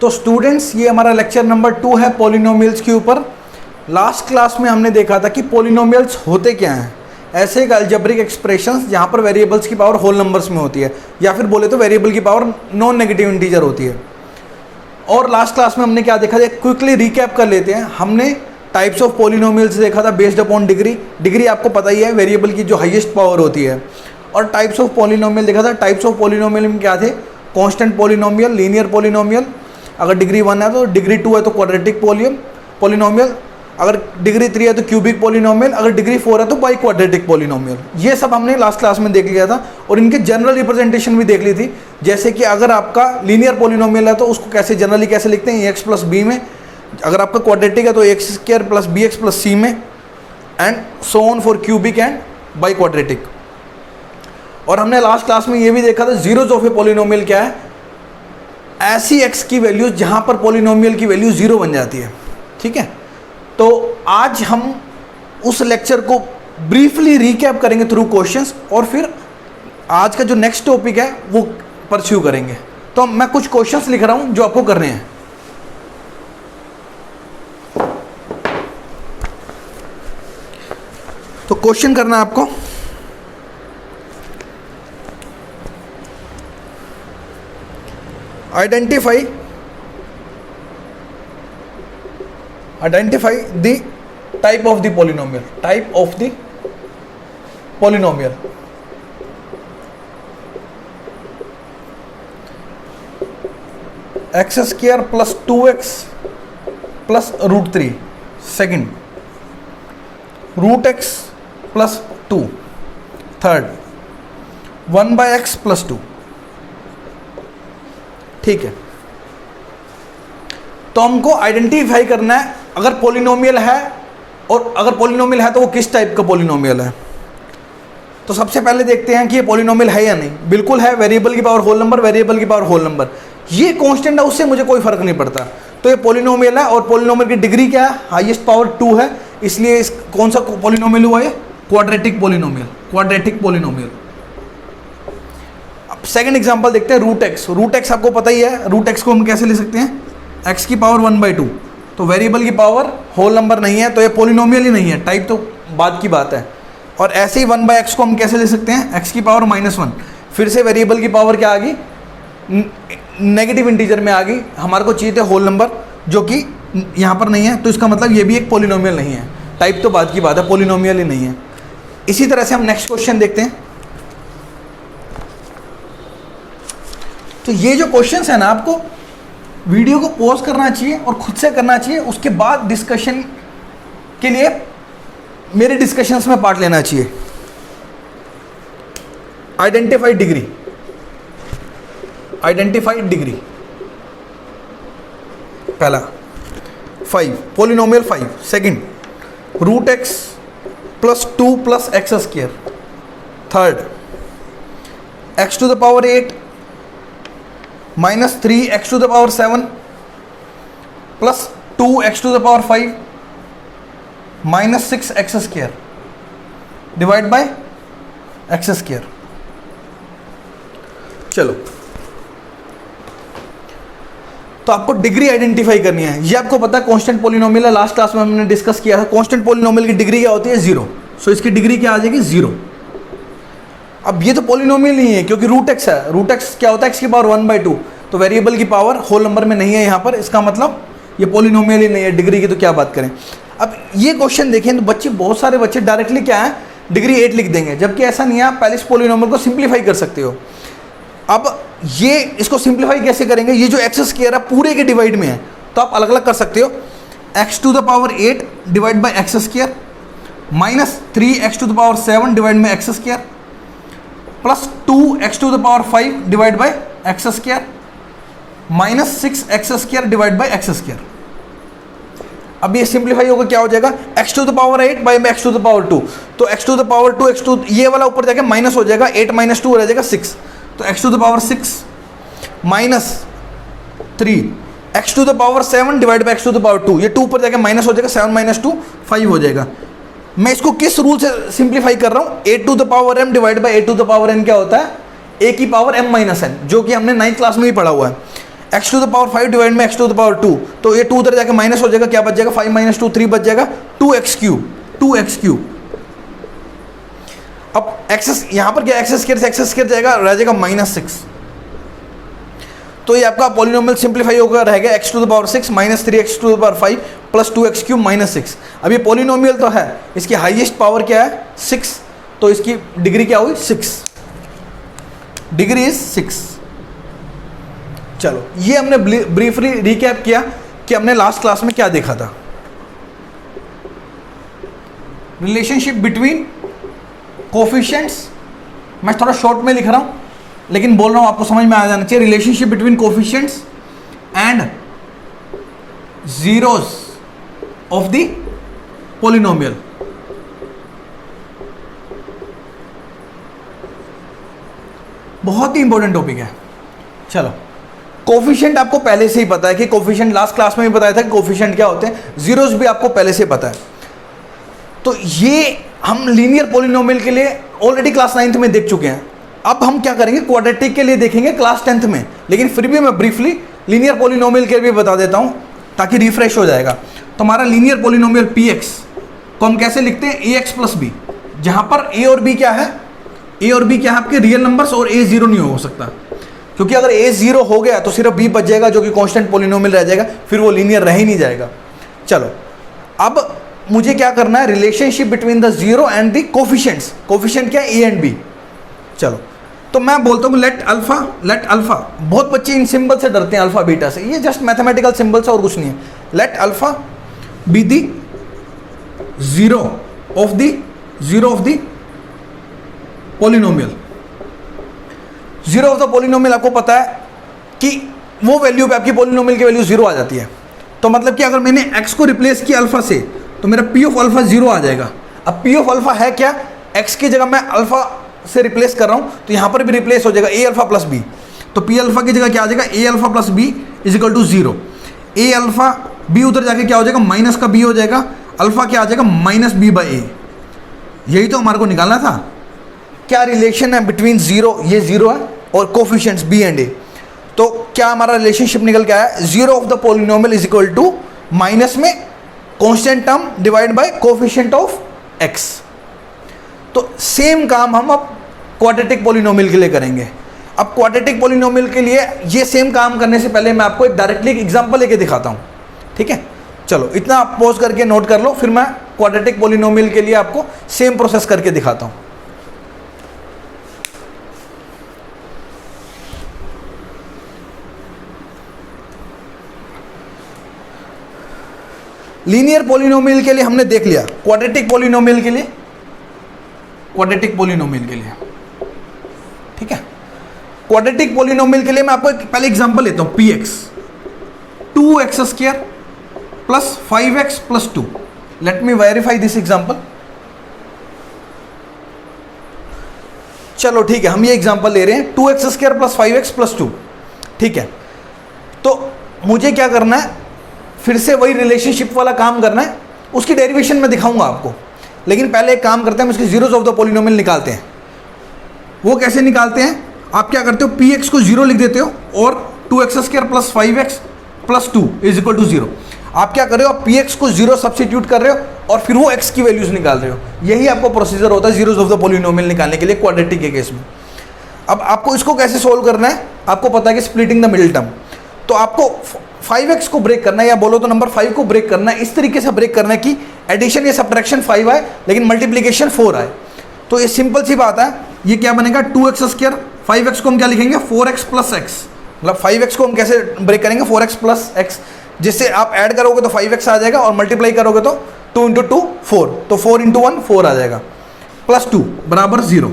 तो स्टूडेंट्स ये हमारा लेक्चर नंबर 2 है पॉलिनोमियल्स के ऊपर। लास्ट क्लास में हमने देखा था कि पॉलिनोमियल्स होते क्या हैं, ऐसे एक अलजेब्रिक एक्सप्रेशंस जहाँ पर वेरिएबल्स की पावर होल नंबर्स में होती है, या फिर बोले तो वेरिएबल की पावर नॉन नेगेटिव इंटीजर होती है। और लास्ट क्लास में हमने क्या देखा था, क्विकली रिकैप कर लेते हैं। हमने टाइप्स ऑफ पॉलिनोमियल्स देखा था बेस्ड अपॉन डिग्री। डिग्री आपको पता ही है वेरिएबल की जो हाईएस्ट पावर होती है। और टाइप्स ऑफ पॉलिनोमियल देखा था। टाइप्स ऑफ पॉलिनोमियल में क्या थे, कांस्टेंट पॉलिनोमियल, लीनियर पॉलिनोमियल, अगर डिग्री 1 है तो, डिग्री 2 है तो क्वाड्रेटिक पॉलिनोमियल, अगर डिग्री 3 है तो क्यूबिक पॉलिनोमियल, अगर डिग्री 4 है तो बाई क्वाड्रेटिक पॉलिनोमियल। ये सब हमने लास्ट क्लास में देख लिया था और इनके जनरल रिप्रेजेंटेशन भी देख ली थी। जैसे कि अगर आपका लीनियर पॉलिनोमियल है तो उसको कैसे जनरली कैसे लिखते हैं, एक्स प्लस बी में। अगर आपका क्वाड्रेटिक है तो x square plus b x plus c में, and so on for cubic and biquadratic. और हमने लास्ट क्लास में ये भी देखा था जीरोज ऑफ ए पॉलिनोमियल क्या है, ऐसी एक्स की वैल्यू जहाँ पर पॉलिनोमियल की वैल्यू 0 बन जाती है। ठीक है, तो आज हम उस लेक्चर को ब्रीफली रिकैप करेंगे थ्रू क्वेश्चंस, और फिर आज का जो नेक्स्ट टॉपिक है वो परस्यू करेंगे। तो मैं कुछ क्वेश्चंस लिख रहा हूं जो आपको करने हैं। तो क्वेश्चन करना है आपको, identify the type of the polynomial, type of the polynomial। X square plus 2x plus root 3, second root x plus 2, third 1/x plus 2। ठीक है, तो हमको आइडेंटिफाई करना है अगर पॉलिनोमियल है, और अगर पॉलिनोमियल है तो वो किस टाइप का पॉलिनोमियल है। तो सबसे पहले देखते हैं कि ये पॉलिनोमियल है या नहीं। बिल्कुल है, वेरिएबल की पावर होल नंबर, वेरिएबल की पावर होल नंबर। ये कांस्टेंट है, उससे मुझे कोई फर्क नहीं पड़ता। तो ये पॉलिनोमियल है, और पॉलिनोमियल की डिग्री क्या है, हाईएस्ट पावर 2 है, इसलिए इस कौन सा पॉलिनोमियल हुआ है, क्वाड्रेटिक पॉलिनोमियल, क्वाड्रेटिक पॉलिनोमियल। अब सेकंड एग्जांपल देखते हैं, रूट एक्स। रूट एक्स आपको पता ही है, रूट एक्स को हम कैसे ले सकते हैं, एक्स की पावर 1/2। तो वेरिएबल की पावर होल नंबर नहीं है, तो ये पॉलिनोमियल ही नहीं है, टाइप तो बाद की बात है। और ऐसे ही 1/x को हम कैसे ले सकते हैं, एक्स की पावर -1। फिर से वेरिएबल की पावर क्या आ गई, नेगेटिव इंटीजर में आ गई। हमारे को चाहिए थे होल नंबर, जो कि यहाँ पर नहीं है, तो इसका मतलब ये भी एक पॉलिनोमियल नहीं है, टाइप तो बाद की बात है, पॉलिनोमियल ही नहीं है। इसी तरह से हम नेक्स्ट क्वेश्चन देखते हैं। तो ये जो क्वेश्चन है ना, आपको वीडियो को पॉज करना चाहिए और खुद से करना चाहिए, उसके बाद डिस्कशन के लिए मेरे डिस्कशंस में पार्ट लेना चाहिए। Identify degree, identify degree. पहला 5, polynomial 5। Second root x plus 2 plus x square. Third x to the power 8 -3 x to the power 7 plus 2 x to the power 5 -6 x square divide by x square. चलो, तो आपको degree identify करनी है। ये आपको पता है कांस्टेंट पॉलिनोमियल है, लास्ट क्लास में हमने डिस्कस किया था। कांस्टेंट पॉलिनोमियल की डिग्री क्या होती है, 0। सो इसकी डिग्री क्या आ जाएगी, 0। अब ये तो पॉलिनोमियल नहीं है क्योंकि रूट एक्स है। रूट एक्स क्या होता है, एक्स की पावर 1/2। तो वेरिएबल की पावर होल नंबर में नहीं है यहाँ पर, इसका मतलब ये पॉलिनोमियल ही नहीं है। डिग्री की तो क्या बात करें। अब ये क्वेश्चन देखें तो बच्चे, बहुत सारे बच्चे डायरेक्टली क्या है, डिग्री 8 लिख देंगे, जबकि ऐसा नहीं है। आप पहले इस पॉलिनोमियल को सिंप्लीफाई कर सकते हो। अब ये इसको सिंप्लीफाई कैसे करेंगे, ये जो एक्स स्क्वायर है पूरे के डिवाइड में है, तो आप अलग अलग कर सकते हो। X to the power 8 divide by x square, -3 x to the power 7 divide by x square, plus 2 x to the power 5 divide by x square, -6 x square divide by x square. अब ये simplify होगा, क्या हो जाएगा, x to the power 8 by x to the power 2। तो x to the power 2, x two, ये वाला ऊपर जाके माइनस हो जाएगा, 8 - 2 रह जाएगा 6। तो x to the power 6 -3 x to the power 7 divide by x to the power 2। ये 2 ऊपर जाके माइनस हो जाएगा, 7 - 2 5 हो जाएगा। मैं इसको किस रूल से सिंप्लीफाई कर रहा हूँ, a to the power m divide by a to the power n क्या होता है, a की पावर m - n, जो कि हमने 9th क्लास में ही पढ़ा हुआ है। X to the power 5 divide में एक्स टू द पावर 2, तो ये 2 उधर जाके माइनस हो जाएगा, क्या बच जाएगा 5 माइनस 2 3 बच जाएगा 2x3। अब एक्सेस यहाँ पर क्या एक्सेस स्क्वायर जाएगा, रह जाएगा -6। तो ये आपका पॉलिनोमियल सिंप्लीफाई होकर रहेगा x to the power 6 minus 3x to the power 5 plus 2x³ minus 6। अब ये पॉलिनोमियल तो है, इसकी हाईएस्ट पावर क्या है 6, तो इसकी डिग्री क्या हुई 6, डिग्री इज 6। चलो ये हमने ब्रीफली रिकैप किया कि हमने लास्ट क्लास में क्या देखा था। रिलेशनशिप बिटवीन कोफिशिएंट्स, मैं थोड़ा शॉर्ट में लिख रहा हूं लेकिन बोल रहा हूं आपको समझ में आ जाना चाहिए। Relationship between coefficients and zeros of the polynomial. बहुत ही इंपॉर्टेंट टॉपिक है। चलो कोफिशिएंट आपको पहले से ही पता है कि कोफिशिएंट, लास्ट क्लास में भी बताया था कि कोफिशिएंट क्या होते हैं, जीरोस भी आपको पहले से पता है। तो ये हम लीनियर पॉलिनोमियल के लिए ऑलरेडी क्लास 9th में देख चुके हैं। अब हम क्या करेंगे, क्वाड्रेटिक के लिए देखेंगे क्लास 10th में, लेकिन फिर भी मैं ब्रीफली लीनियर पॉलिनोमियल के लिए भी बता देता हूं ताकि रिफ्रेश हो जाएगा। तो हमारा लीनियर पॉलिनोमियल px को हम कैसे लिखते हैं, ax प्लस b, जहां पर a और b क्या है, a और b क्या है आपके रियल नंबर्स, और a 0 नहीं हो सकता, क्योंकि अगर a 0 हो गया तो सिर्फ b बच जाएगा जो कि कांस्टेंट पॉलिनोमियल रह जाएगा, फिर वो लीनियर रह ही नहीं जाएगा। चलो अब मुझे क्या करना है, relationship between the zero and the coefficients. Coefficient क्या है, a एंड b। चलो तो मैं बोलता हूँ लेट अल्फा, बहुत बच्चे इन सिंबल से डरते हैं अल्फा बीटा से, ये जस्ट मैथमेटिकल सिंबल्स और कुछ नहीं है। Let alpha be the zero of the polynomial. Zero of the polynomial आपको पता है कि वो वैल्यू पे आपकी पॉलिनोमियल की वैल्यू 0 आ जाती है। तो मतलब कि अगर मैंने x को रिप्लेस किया अल्फा से तो मेरा p ऑफ अल्फा 0 आ जाएगा। अब p ऑफ अल्फा है क्या, x की जगह मैं अल्फा से रिप्लेस कर रहा हूं तो यहां पर भी रिप्लेस हो जाएगा a अल्फा प्लस b। तो p अल्फा की जगह क्या आ जाएगा, a alpha plus b is equal to 0। a alpha b उधर जाके क्या हो जाएगा, माइनस का b हो जाएगा, अल्फा क्या आ जाएगा माइनस b बाई a। यही तो हमारे को निकालना था। क्या रिलेशन है बिटवीन जीरो, ये 0 है, और कोफिशिएंट्स b एंड a। तो क्या हमारा रिलेशनशिप निकल के आया, zero of the polynomial is equal to minus में constant term divide by coefficient of x। तो सेम काम हम अब क्वाड्रेटिक पॉलिनोमियल के लिए करेंगे। अब क्वाड्रेटिक पॉलिनोमियल के लिए ये सेम काम करने से पहले मैं आपको एक डायरेक्टली एग्जांपल लेके दिखाता हूं, ठीक है। चलो इतना आप पॉज करके नोट कर लो, फिर मैं क्वाड्रेटिक पॉलिनोमियल के लिए आपको सेम प्रोसेस करके दिखाता हूं। लीनियर पॉलिनोमियल के लिए हमने देख लिया, क्वाड्रेटिक पॉलिनोमियल के लिए ठीक है। क्वाड्रेटिक पॉलिनोमियल के लिए मैं आपको एक पहले एग्जांपल लेता हूं, px 2x² plus 5x plus 2। Let me verify this example. चलो ठीक है, हम ये एग्जांपल ले रहे हैं 2x² प्लस 5x प्लस 2, ठीक है। तो मुझे क्या करना है, फिर से वही रिलेशनशिप वाला काम करना है, उसकी डेरिवेशन में दिखाऊंगा आपको, लेकिन पहले एक काम करते हैं, हम इसके जीरोस ऑफ द पॉलिनोमियल निकालते हैं। वो कैसे निकालते हैं, आप क्या करते हो, px को 0 लिख देते हो और 2x² plus 5x plus 2 is equal to 0। आप क्या कर रहे हो, आप px को 0 सब्स्टिट्यूट कर रहे हो और फिर वो x की वैल्यूज निकाल रहे हो। यही आपको प्रोसीजर होता है जीरोस ऑफ द पॉलिनोमियल निकालने के लिए क्वाड्रेटिक के केस में। अब आपको इसको कैसे सोल्व करना है, आपको पता है कि स्प्लिटिंग द मिडिल टर्म। तो आपको 5x को ब्रेक करना है, या बोलो तो नंबर 5 को ब्रेक करना है, इस तरीके से ब्रेक करना है कि एडिशन या सब्ट्रैक्शन 5 आए लेकिन मल्टीप्लिकेशन 4 आए। तो ये सिंपल सी बात है, ये क्या बनेगा 2x², 5x को हम क्या लिखेंगे 4x प्लस x। मतलब 5x को हम कैसे ब्रेक करेंगे 4x प्लस x, जिससे आप ऐड करोगे तो 5x आ जाएगा और मल्टीप्लाई करोगे तो 2 इंटू 2 4, तो 4 इंटू 1 4 आ जाएगा, प्लस 2 बराबर 0।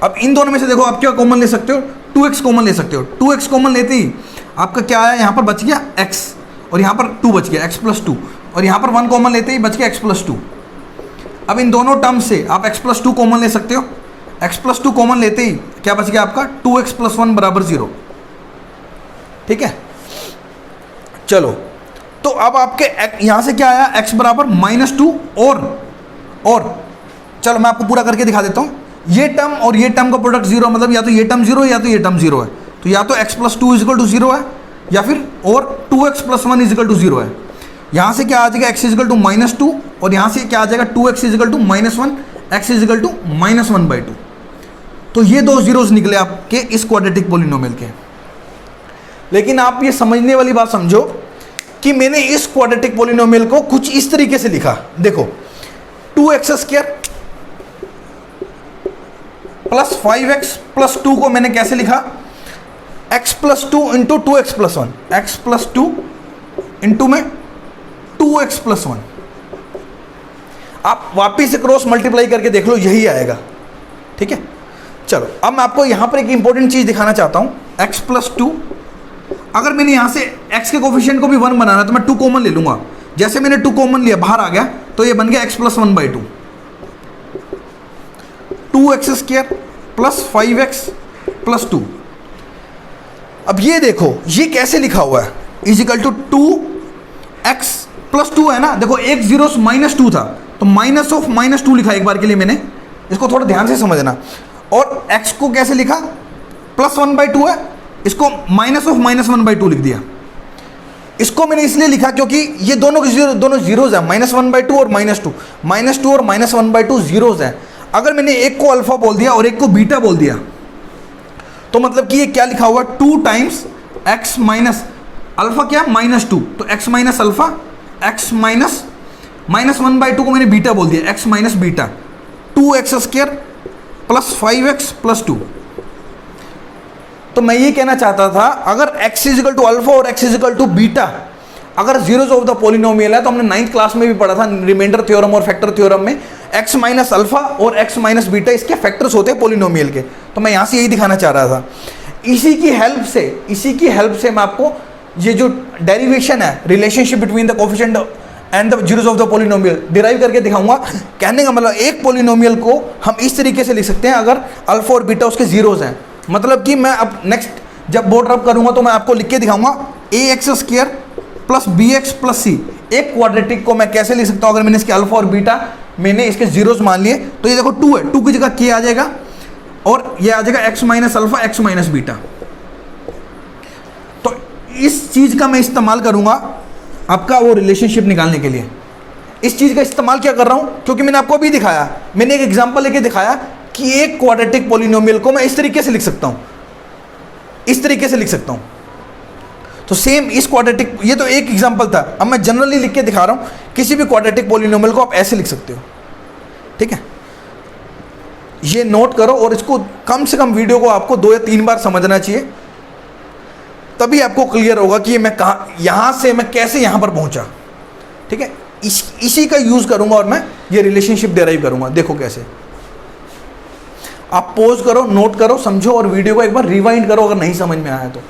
अब इन दोनों में से देखो आप क्या कॉमन ले सकते हो, 2x कॉमन ले सकते हो। 2x कॉमन लेते ही आपका क्या आया, यहाँ पर बच गया x और यहाँ पर 2 बच गया, x प्लस 2, और यहाँ पर 1 कॉमन लेते ही बच गया x प्लस 2। अब इन दोनों टर्म से आप x प्लस 2 कॉमन ले सकते हो। x प्लस 2 कॉमन लेते ही क्या बच गया आपका 2x प्लस 1 बराबर 0, ठीक है। चलो तो अब आपके यहाँ से क्या आया, x बराबर -2 और चलो मैं आपको पूरा करके दिखा देता हूँ। ये टर्म और ये टर्म का प्रोडक्ट 0, मतलब या तो ये टर्म 0 या तो ये टर्म 0 है। तो या तो x plus two is equal to 0 है या फिर और 2x प्लस 1 इजिकल टू 0 है। यहाँ से क्या आ जाएगा x इजिकल टू -2 और यहाँ से क्या आ जाएगा 2x is equal to -1, x is equal to -1/2। तो ये दो जीरोस निकले आपके इस क्वाड्रेटिक पॉलिनोमियल के। लेकिन आप ये समझने वाली बात समझो कि मैंने इस क्वाड्रेटिक पॉलिनोमियल को कुछ इस तरीके से लिखा, देखो 2x² प्लस 5x प्लस 2 को मैंने कैसे लिखा, x plus 2 into 2x plus 1, x plus 2 into में 2x प्लस 1। आप वापिस से क्रॉस मल्टीप्लाई करके देख लो, यही आएगा। ठीक है, चलो अब मैं आपको यहां पर एक इंपॉर्टेंट चीज दिखाना चाहता हूं, x प्लस 2, अगर मैंने यहां से x के कोफिशिएंट को भी 1 बनाना तो मैं 2 कॉमन ले लूंगा। जैसे मैंने 2 कॉमन लिया, बाहर आ गया, तो ये बन गया x plus 1/2, 2x² plus 5x plus 2। अब ये देखो ये कैसे लिखा हुआ है, इजिकल टू 2x प्लस 2 है ना। देखो एक जीरो -2 था तो माइनस ऑफ -2 लिखा एक बार के लिए मैंने, इसको थोड़ा ध्यान से समझना। और x को कैसे लिखा, प्लस 1/2 है, इसको माइनस ऑफ -1/2 लिख दिया। इसको मैंने इसलिए लिखा क्योंकि ये दोनों जीरोज है, -1/2 और -2, -2 और -1/2 जीरोज है। अगर मैंने एक को अल्फा बोल दिया और एक को बीटा बोल दिया तो मतलब कि ये क्या लिखा हुआ, 2 टाइम्स x माइनस अल्फा क्या -2, तो x minus alpha, x minus -1/2 को मैंने बीटा बोल दिया, x minus beta, 2x² plus 5x plus 2। तो मैं ये कहना चाहता था अगर x इजिकल टू अल्फा और x इजिकल टू बीटा अगर जीरोज ऑफ द पॉलिनोमियल है, तो हमने 9th क्लास में भी पढ़ा था रिमाइंडर थ्योरम और फैक्टर थ्योरम में, x माइनस अल्फा और x माइनस बीटा इसके फैक्टर्स होते हैं पॉलिनोमियल के। तो मैं यहाँ से यही दिखाना चाह रहा था। इसी की हेल्प से मैं आपको ये जो डेरिवेशन है, relationship between the coefficient and the zeros of the polynomial derive करके दिखाऊंगा। कहने का मतलब एक पॉलिनोमियल को हम इस तरीके से लिख सकते हैं अगर अल्फा और बीटा उसके जीरोज हैं। मतलब कि मैं अब नेक्स्ट जब बोर्ड रब करूंगा तो मैं आपको लिख के दिखाऊंगा ax² plus bx plus c। एक क्वाड्रेटिक को मैं कैसे लिख सकता हूं अगर मैंने इसके अल्फा और बीटा मैंने इसके जीरोज मान लिए। तो ये देखो 2 है, 2 की जगह k आ जाएगा और ये आ जाएगा x minus alpha, x minus beta. तो इस चीज का मैं इस्तेमाल करूंगा आपका वो रिलेशनशिप निकालने के लिए। इस चीज का इस्तेमाल क्या कर रहा हूं, क्योंकि मैंने आपको अभी दिखाया, मैंने एक एग्जांपल लेके दिखाया कि एक क्वाड्रेटिक पॉलिनोमियल को मैं इस तरीके से लिख सकता हूं, इस तरीके से लिख सकता हूं। तो सेम इस क्वाड्रेटिक, ये तो एक एग्जांपल था, अब मैं जनरली लिख के दिखा रहा हूं। किसी भी क्वाड्रेटिक पॉलिनोमियल को आप ऐसे लिख सकते हो। ठीक है, ये नोट करो और इसको कम से कम वीडियो को आपको 2 या 3 बार समझना चाहिए, तभी आपको क्लियर होगा कि मैं कहाँ, यहां से मैं कैसे यहां पर पहुंचा। ठीक है, इसी का यूज करूंगा और मैं ये रिलेशनशिप डिराइव करूंगा। देखो कैसे, आप पॉज करो, नोट करो, समझो और वीडियो को एक बार रिवाइंड करो अगर नहीं समझ में आया तो।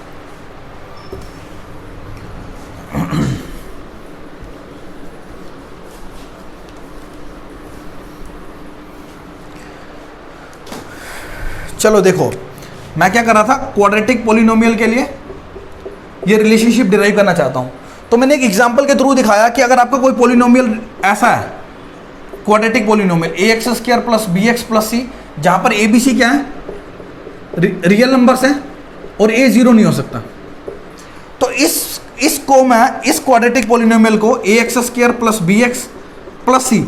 चलो देखो, मैं क्या कर रहा था, क्वाड्रेटिक पॉलिनोमियल के लिए ये रिलेशनशिप डिराइव करना चाहता हूं। तो मैंने एक एग्जांपल के थ्रू दिखाया कि अगर आपका कोई पॉलिनोमियल ऐसा है, quadratic polynomial ax² plus bx plus c, जहां पर a b c क्या है, रियल नंबर्स हैं और a 0 नहीं हो सकता। तो इसको मैं इस क्वाड्रेटिक पॉलिनोमियल को ax² plus bx plus c,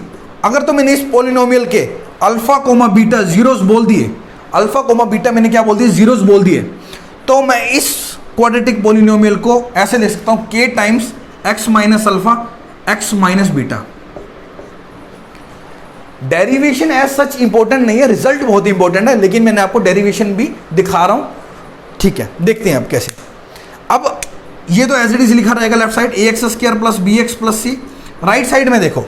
अगर तो मैंने इस पॉलिनोमियल के अल्फा कोमा बीटा जीरोस बोल दिए, अल्फा कोमा बीटा मैंने क्या बोल दिए, जीरोस बोल दिए, तो मैं इस क्वाड्रेटिक पॉलिनोमियल को ऐसे लिख सकता हूं k times x minus alpha, x minus beta. Derivation as such important नहीं है, रिजल्ट बहुत इंपॉर्टेंट है, लेकिन मैंने आपको डेरिवेशन भी दिखा रहा हूं। ठीक है, देखते हैं अब कैसे। अब ये तो एज इट इज लिखा रहेगा left side ax² plus bx plus c। Right side में देखो,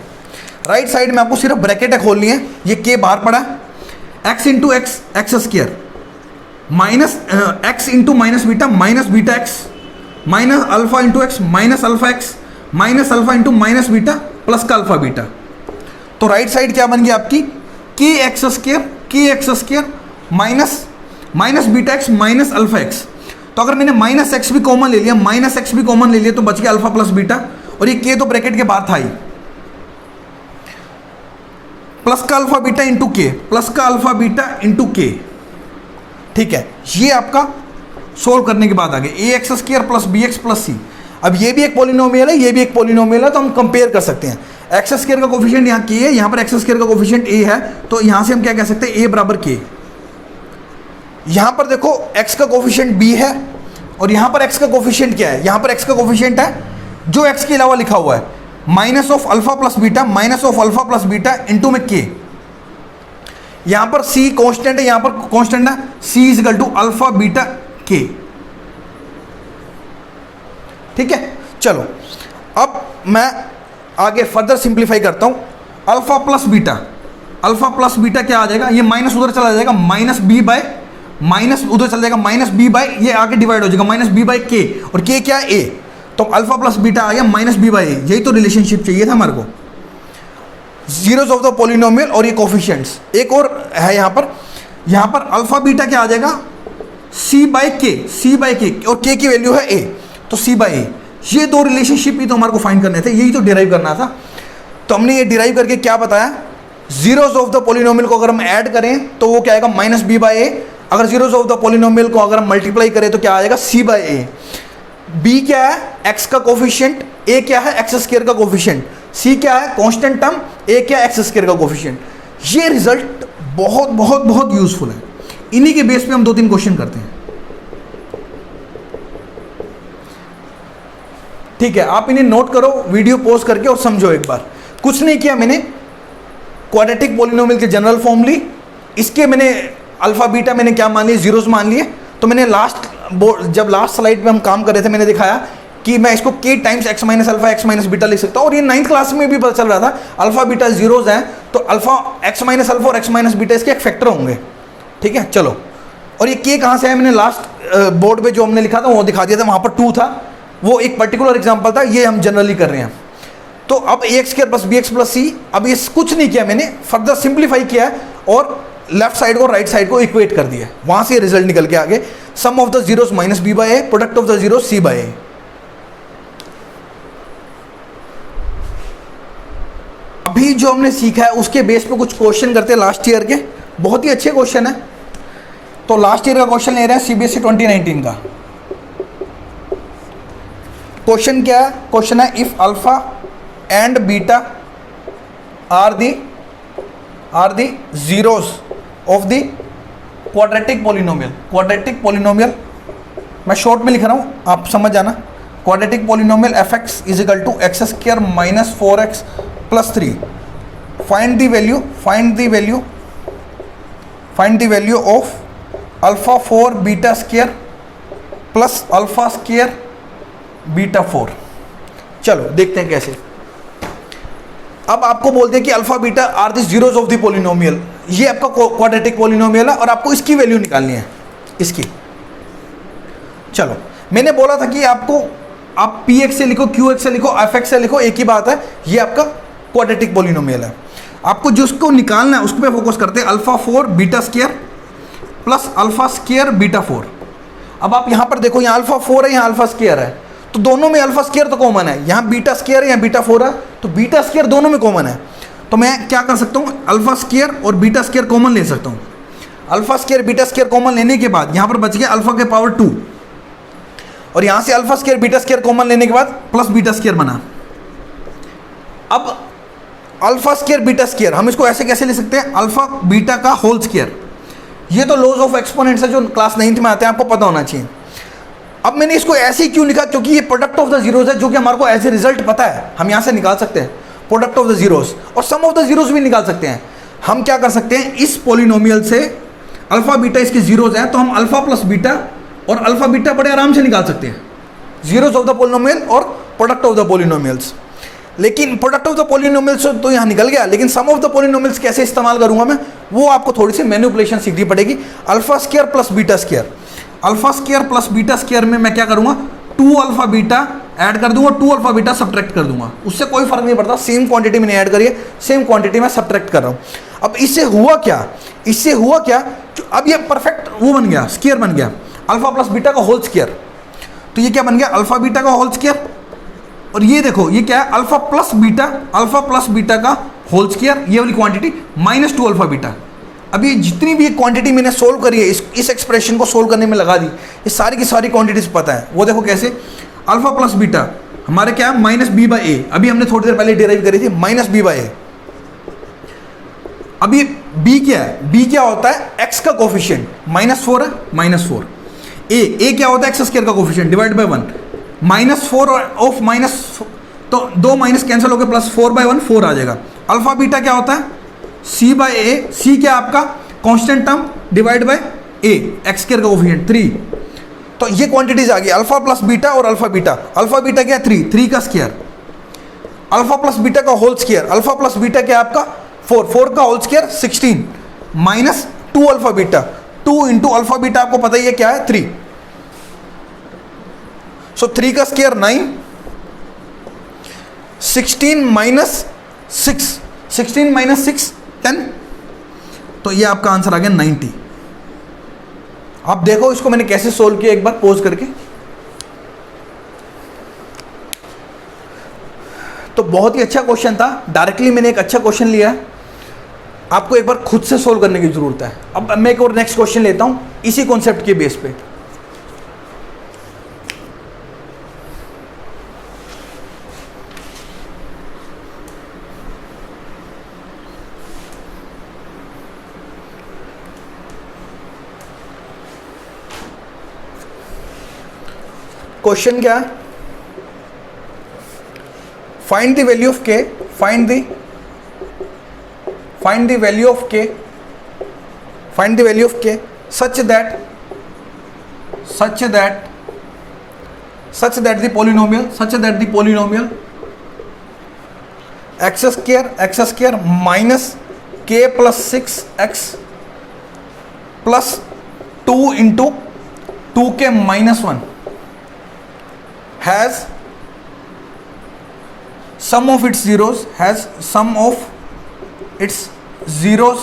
राइट साइड में आपको सिर्फ ब्रैकेट खोलनी है, ये k बाहर पड़ा है, x into x x² minus x into minus beta x minus alpha into x minus alpha x minus alpha into minus beta plus का अल्फा बीटा। तो राइट साइड क्या बन गई आपकी, kx² minus beta x minus alpha x। तो अगर मैंने minus x भी कॉमन ले लिया, माइनस एक्स भी कॉमन ले लिया, तो बच गया अल्फा प्लस बीटा, और ये k तो ब्रैकेट के बाहर था ही, प्लस का अल्फा बीटा इंटू के, प्लस का अल्फा बीटा इंटू के। ठीक है, ये आपका सोल्व करने के बाद आगे a x square plus b x plus c. अब ये भी एक पॉलिनोमियल है, ये भी एक पॉलिनोमियल है, तो हम कंपेयर कर सकते हैं। एक्स स्क्वायर का कोफिशिएंट यहाँ के है, यहाँ पर एक्स स्क्वायर का कोफिशिएंट ए है, तो यहाँ से हम क्या कह सकते हैं, ए बराबर के। यहाँ पर देखो एक्स का कोफिशिएंट बी है और यहाँ पर एक्स का कोफिशिएंट क्या है, यहाँ पर एक्स का कोफिशिएंट है जो एक्स के अलावा लिखा हुआ है minus of alpha plus beta, minus of alpha plus beta into में के। यहाँ पर सी कॉन्स्टेंट है, यहाँ पर कॉन्स्टेंट है, c is equal to alpha beta के। ठीक है, चलो अब मैं आगे फर्दर सिंप्लीफाई करता हूं। Alpha plus beta, alpha plus beta क्या आ जाएगा, ये माइनस उधर चला जाएगा, माइनस बी बाय, माइनस उधर चला जाएगा, माइनस बी बाय, ये आगे डिवाइड हो जाएगा माइनस बी बाय के, और के क्या है, ए। तो अल्फा प्लस बीटा आ गया माइनस बी बाय ए। यही तो रिलेशनशिप चाहिए था हमारे को, जीरोस ऑफ द पॉलिनोमियल और ये कोफिशिएंट्स। एक और है यहाँ पर अल्फा बीटा क्या आ जाएगा, सी बाय के, सी बाय के, और के की वैल्यू है ए, तो सी बाय ए। ये दो रिलेशनशिप ही तो हमारे को फाइंड करने थे, यही तो डिराइव करना था। तो हमने ये डिराइव करके क्या बताया, जीरोस ऑफ द पॉलिनोमियल को अगर हम ऐड करें तो वो क्या आएगा, माइनस बी बाय ए। अगर जीरोस ऑफ द पॉलिनोमियल को अगर हम मल्टीप्लाई करें तो क्या आएगा, सी बाय ए। बी क्या है, एक्स का कोफिशिएंट, ए क्या है, एक्स स्क्वायर का कोफिशिएंट, सी क्या है, कांस्टेंट टर्म, ए क्या है, एक्स स्क्वायर का कोफिशिएंट। ये रिजल्ट बहुत बहुत बहुत यूजफुल है। इन्हीं के बेस पे हम 2-3 क्वेश्चन करते हैं। ठीक है, आप इन्हें नोट करो, वीडियो पॉज करके और समझो एक बार। कुछ नहीं किया मैंने, क्वाड्रेटिक पॉलिनोमियल के जनरल फॉर्म ली, इसके मैंने अल्फा बीटा मैंने क्या मान लिए, जीरोस मान लिए। तो मैंने जब लास्ट स्लाइड पे हम काम कर रहे थे मैंने दिखाया कि मैं इसको k times x minus alpha x minus beta लिख सकता हूँ। और ये 9th क्लास में भी पता चल रहा था, अल्फा बीटा जीरोस हैं तो अल्फा एक्स माइनस अल्फा और एक्स माइनस बीटा इसके एक फैक्टर होंगे। ठीक है, चलो। और ये k कहाँ से है, मैंने लास्ट बोर्ड पे जो हमने लिखा था वो दिखा दिया था, वहाँ पर 2 था, वो एक पर्टिकुलर एग्जाम्पल था, ये हम जनरली कर रहे हैं। तो अब a x square plus b x plus c, अब ये कुछ नहीं किया मैंने, फर्दर सिंप्लीफाई किया और लेफ्ट साइड को राइट साइड को इक्वेट कर दिया, वहां से रिजल्ट निकल के आगे sum of the zeros minus b by a, product of the zero c by a. अभी जो हमने सीखा है उसके बेस पे कुछ क्वेश्चन करते हैं लास्ट ईयर के, बहुत ही अच्छे क्वेश्चन है। तो लास्ट ईयर का क्वेश्चन ले रहे हैं सीबीएसई 2019 का। क्वेश्चन क्या है, क्वेश्चन है if alpha and beta are the zeros of the quadratic polynomial. Quadratic polynomial मैं शॉर्ट में लिख रहा हूँ, आप समझ जाना। Quadratic polynomial f x is equal to x square minus 4x plus 3। Find the value of alpha 4 beta square plus alpha square beta 4। चलो देखते हैं कैसे। अब आपको बोलते हैं कि alpha beta are the zeros of the polynomial, ये आपका क्वाड्रेटिक पॉलिनोमियल है और आपको इसकी वैल्यू निकालनी है, इसकी। चलो, मैंने बोला था कि आपको आप पी एक्स से लिखो, क्यू एक्स से लिखो, एफ एक्स से लिखो, एक ही बात है, ये आपका क्वाड्रेटिक पॉलिनोमियल है। आपको जिसको निकालना है उस पर फोकस करते हैं, alpha 4 beta square plus alpha square beta 4। अब आप यहाँ पर देखो, यहाँ अल्फा 4 है, यहाँ अल्फा स्क्वायर है, तो दोनों में अल्फा स्क्वायर तो कॉमन है, यहाँ बीटा स्क्वायर है, यहाँ बीटा 4 है, तो बीटा स्क्वायर दोनों में कॉमन है। तो मैं क्या कर सकता हूँ, अल्फा स्क्वायर और बीटा स्क्वायर कॉमन ले सकता हूँ। Alpha square beta square common लेने के बाद यहाँ पर बच गया अल्फा के पावर 2, और यहाँ से alpha square beta square common लेने के बाद प्लस बीटा स्क्वायर बना। अब अल्फा स्क्वायर बीटा स्क्वायर हम इसको ऐसे कैसे ले सकते हैं, अल्फा बीटा का होल स्क्वायर। ये तो लॉज ऑफ एक्सपोनेंट्स है जो क्लास 9th में आते हैं, आपको पता होना चाहिए। अब मैंने इसको ऐसे ही क्यों लिखा, क्योंकि ये प्रोडक्ट ऑफ द जीरोस है, जो कि हमारे को एज ए रिजल्ट पता है, हम यहाँ से निकाल सकते हैं प्रोडक्ट ऑफ द जीरोस, और सम ऑफ द जीरोस भी निकाल सकते हैं। हम क्या कर सकते हैं, इस पॉलिनोमियल से अल्फा बीटा इसके जीरोस हैं, तो हम अल्फा प्लस बीटा और अल्फा बीटा बड़े आराम से निकाल सकते हैं, जीरोस ऑफ द पॉलिनोमियल और प्रोडक्ट ऑफ द पॉलिनोमियल्स। लेकिन प्रोडक्ट ऑफ द पॉलिनोमियल्स तो यहाँ निकल गया, लेकिन सम ऑफ द पॉलिनोमियल्स कैसे इस्तेमाल करूँगा मैं, वो आपको थोड़ी सी मैनिपुलेशन सीखनी पड़ेगी। Alpha square plus beta square, alpha square plus beta square में मैं क्या करूँगा, 2 अल्फा बीटा ऐड कर दूंगा, 2 अल्फा बीटा सब्ट्रैक्ट कर दूंगा, उससे कोई फर्क नहीं पड़ता, सेम क्वांटिटी मैंने ऐड करी है, सेम क्वांटिटी में सब्ट्रैक्ट कर रहा हूँ। अब इससे हुआ क्या, अब ये परफेक्ट वो बन गया, स्क्वायर बन गया, अल्फा प्लस बीटा का होल स्क्वायर। तो ये क्या बन गया, अल्फा बीटा का होल स्क्वायर, और ये देखो ये क्या है, अल्फा प्लस बीटा का होल स्क्वायर, ये वाली क्वांटिटी माइनस 2 अल्फा बीटा। अभी जितनी भी क्वांटिटी मैंने सोल्व करी है इस एक्सप्रेशन को सोल्व करने में लगा दी, ये सारी की सारी क्वांटिटीज पता है। वो देखो कैसे, अल्फा प्लस बीटा हमारे क्या है माइनस बी बाई ए, अभी हमने थोड़ी देर पहले डिराइव करी थी माइनस बी बाई ए। अभी b क्या है, b क्या होता है x का कोफिशिएंट -4 है, -4। a क्या होता है एक्स स्क्वायर का coefficient divide by 1, -4 of minus, तो दो माइनस कैंसिल होकर +4/1 4 आ जाएगा। अल्फा बीटा क्या होता है c बाय ए, c क्या आपका constant term divide by a x square का कोफिशिएंट 3। तो ये क्वांटिटीज आ गई अल्फा प्लस बीटा और अल्फा बीटा। अल्फा बीटा क्या 3 का स्क्वायर, अल्फा प्लस बीटा का whole square, alpha plus beta क्या आपका 4 का whole square 16 minus 2 alpha beta, 2 into alpha beta आपको पता ही है क्या है 3। सो 3 का स्क्वायर 9, 16 माइनस 6, 16 माइनस 6 10, तो ये आपका आंसर आ गया 90। आप देखो इसको मैंने कैसे सोल्व किया, एक बार पॉज करके। तो बहुत ही अच्छा क्वेश्चन था, डायरेक्टली मैंने एक अच्छा क्वेश्चन लिया है, आपको एक बार खुद से सोल्व करने की जरूरत है। अब मैं एक और नेक्स्ट क्वेश्चन लेता हूं इसी कॉन्सेप्ट के बेस पे। क्वेश्चन क्या है, फाइंड द वैल्यू ऑफ के, find the value of k, find the value of k such that the polynomial x square minus k plus 6x plus 2 into 2k minus 1 has sum of its zeros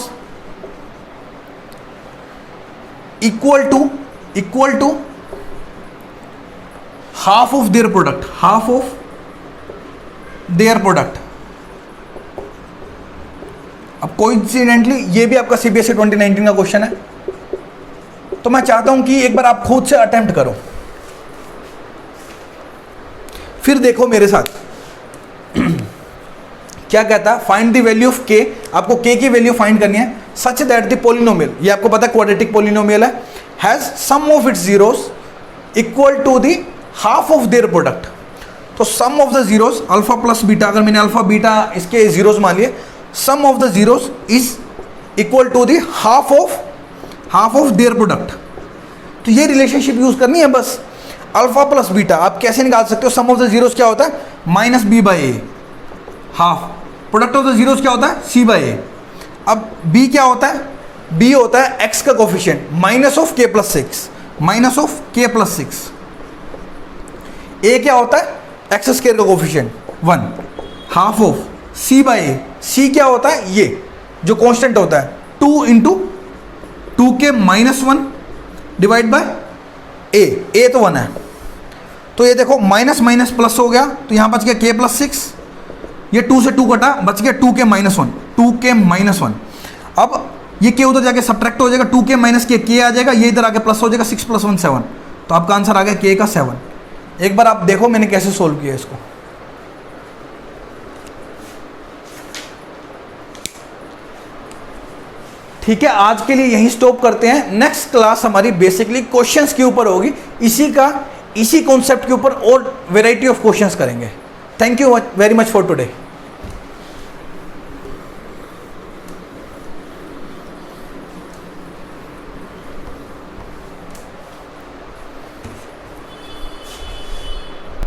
equal to half of their product, अब coincidentally ये भी आपका CBSE 2019 का question है, तो मैं चाहता हूं कि एक बार आप खुद से अटेम्प्ट करो, फिर देखो मेरे साथ क्या कहता है। फाइंड द वैल्यू ऑफ के, आपको के की वैल्यू फाइंड करनी है सच दैट द पॉलिनोमियल, ये आपको पता है क्वाड्रेटिक पॉलिनोमियल है, has sum of its zeros equal to the half of their product. तो sum of the zeros alpha plus beta, अगर मैंने अल्फा बीटा इसके जीरोस मान लिए, sum of the zeros is equal to the half of their product. तो ये relationship use करनी है बस। अल्फा प्लस बीटा आप कैसे निकाल सकते हो, सम ऑफ द जीरोस क्या होता है minus b by a, half product of the zeros क्या होता है सी बाई ए। अब b क्या होता है, b होता है x का coefficient minus of k plus 6, a क्या होता है एक्स स्क्वायर का coefficient 1, half of c by A. c क्या होता है ये जो कांस्टेंट होता है 2 into 2k minus 1 divide by a तो 1 है। तो ये देखो माइनस माइनस प्लस हो गया, तो यहाँ बच गया k प्लस 6, ये 2 से 2 कटा, बच गया 2k माइनस 1। अब ये k उधर जाके सब्ट्रैक्ट हो जाएगा, 2k माइनस k आ जाएगा, ये इधर आके प्लस हो जाएगा, 6 + 1 7। तो आपका आंसर आ गया k का 7। एक बार आप देखो मैंने कैसे सोल्व किया इसको। ठीक है, आज के लिए यहीं स्टॉप करते हैं। नेक्स्ट क्लास हमारी बेसिकली क्वेश्चंस के ऊपर होगी, इसी कॉन्सेप्ट के ऊपर और वेराइटी ऑफ क्वेश्चंस करेंगे। Thank you very much for today.